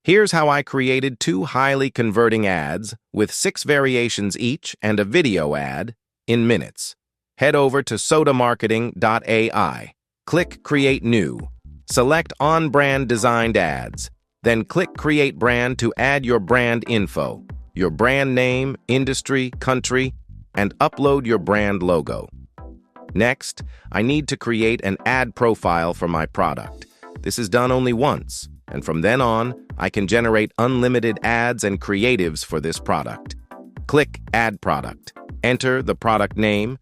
Here's how I created 2 highly converting ads with 6 variations each and a video ad in minutes. Head over to sodamarketing.ai. Click Create New. Select On-Brand Designed Ads. Then click Create Brand to add your brand info, your brand name, industry, country, and upload your brand logo. Next, I need to create an ad profile for my product. This is done only once, and from then on, I can generate unlimited ads and creatives for this product. Click Add Product. Enter the product name,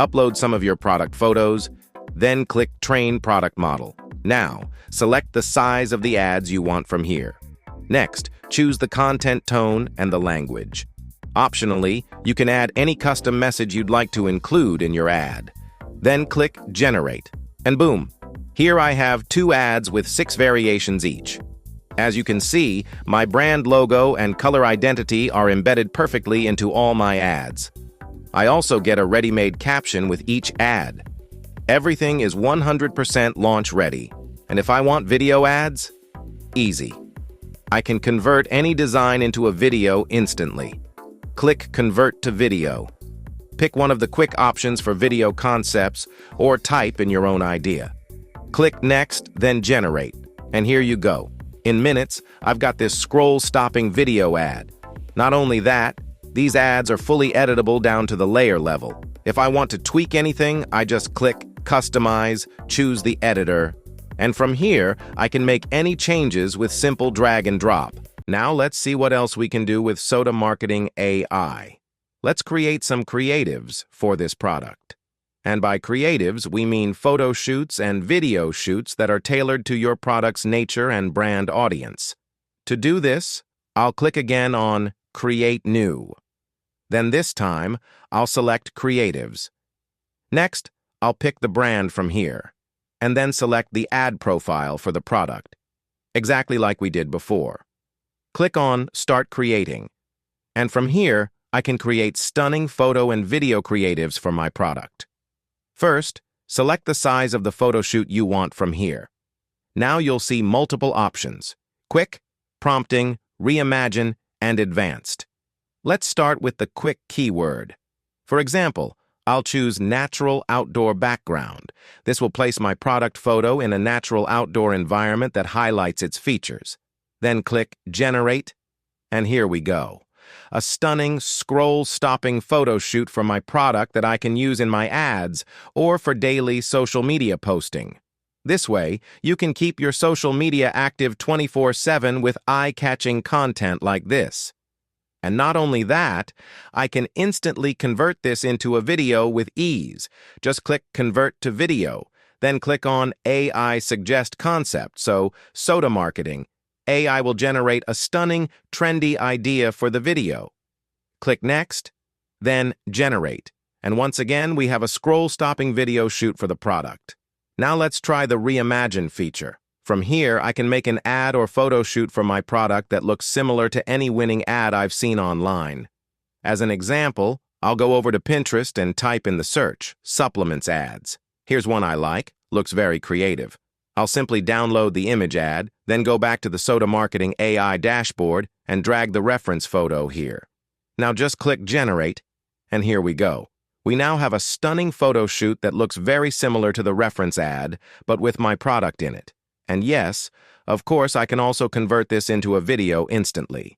upload some of your product photos, then click Train Product Model. Now, select the size of the ads you want from here. Next, choose the content tone and the language. Optionally, you can add any custom message you'd like to include in your ad. Then click Generate, and boom! Here I have 2 ads with 6 variations each. As you can see, my brand logo and color identity are embedded perfectly into all my ads. I also get a ready-made caption with each ad. Everything is 100% launch ready. And if I want video ads, easy. I can convert any design into a video instantly. Click Convert to Video. Pick one of the quick options for video concepts or type in your own idea. Click Next, then Generate. And here you go. In minutes, I've got this scroll-stopping video ad. Not only that, these ads are fully editable down to the layer level. If I want to tweak anything, I just click Customize, choose the editor, and from here, I can make any changes with simple drag and drop. Now let's see what else we can do with Soda Marketing AI. Let's create some creatives for this product. And by creatives, we mean photo shoots and video shoots that are tailored to your product's nature and brand audience. To do this, I'll click again on Create New. Then this time, I'll select Creatives. Next, I'll pick the brand from here, and then select the ad profile for the product, exactly like we did before. Click on Start Creating, and from here, I can create stunning photo and video creatives for my product. First, select the size of the photo shoot you want from here. Now you'll see multiple options: Quick, Prompting, Reimagine, and Advanced. Let's start with the quick keyword. For example, I'll choose Natural Outdoor Background. This will place my product photo in a natural outdoor environment that highlights its features. Then click Generate, and here we go. A stunning, scroll-stopping photo shoot for my product that I can use in my ads or for daily social media posting. This way, you can keep your social media active 24/7 with eye-catching content like this. And not only that, I can instantly convert this into a video with ease. Just click Convert to Video, then click on AI Suggest Concept, so Soda Marketing. AI will generate a stunning, trendy idea for the video. Click Next, then Generate. And once again, we have a scroll-stopping video shoot for the product. Now let's try the Reimagine feature. From here, I can make an ad or photo shoot for my product that looks similar to any winning ad I've seen online. As an example, I'll go over to Pinterest and type in the search, Supplements Ads. Here's one I like, looks very creative. I'll simply download the image ad, then go back to the Soda Marketing AI dashboard and drag the reference photo here. Now just click Generate, and here we go. We now have a stunning photo shoot that looks very similar to the reference ad, but with my product in it. And yes, of course, I can also convert this into a video instantly.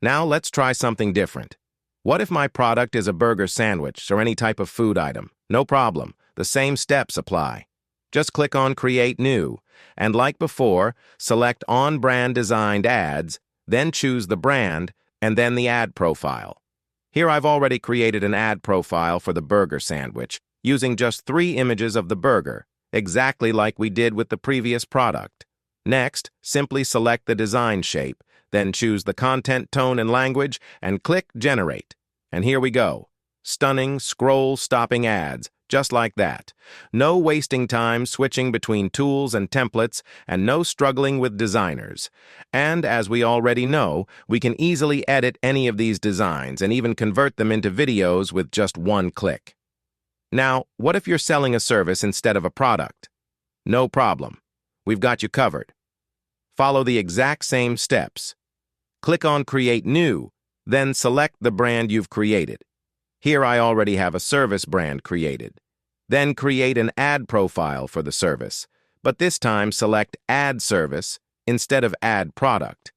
Now let's try something different. What if my product is a burger sandwich or any type of food item? No problem. The same steps apply. Just click on Create New, and like before, select On-Brand Designed Ads, then choose the brand, and then the ad profile. Here I've already created an ad profile for the burger sandwich, using just 3 images of the burger, exactly like we did with the previous product. Next, simply select the design shape, then choose the content tone and language, and click Generate. And here we go. Stunning, scroll-stopping ads, just like that. No wasting time switching between tools and templates, and no struggling with designers. And as we already know, we can easily edit any of these designs and even convert them into videos with just one click. Now, what if you're selling a service instead of a product? No problem. We've got you covered. Follow the exact same steps. Click on Create New, then select the brand you've created. Here I already have a service brand created. Then create an ad profile for the service, but this time select Ad Service instead of Ad Product.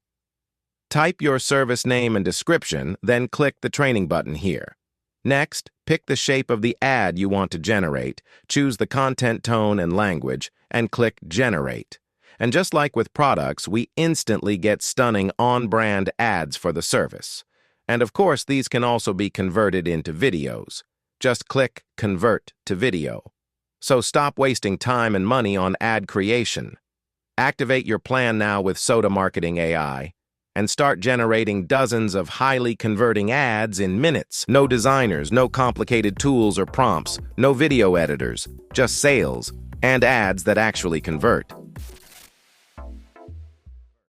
Type your service name and description, then click the training button here. Next, pick the shape of the ad you want to generate, choose the content tone and language, and click Generate. And just like with products, we instantly get stunning on-brand ads for the service. And of course, these can also be converted into videos. Just click Convert to Video. So stop wasting time and money on ad creation. Activate your plan now with Soda Marketing AI and start generating dozens of highly converting ads in minutes. No designers, no complicated tools or prompts, no video editors, just sales and ads that actually convert.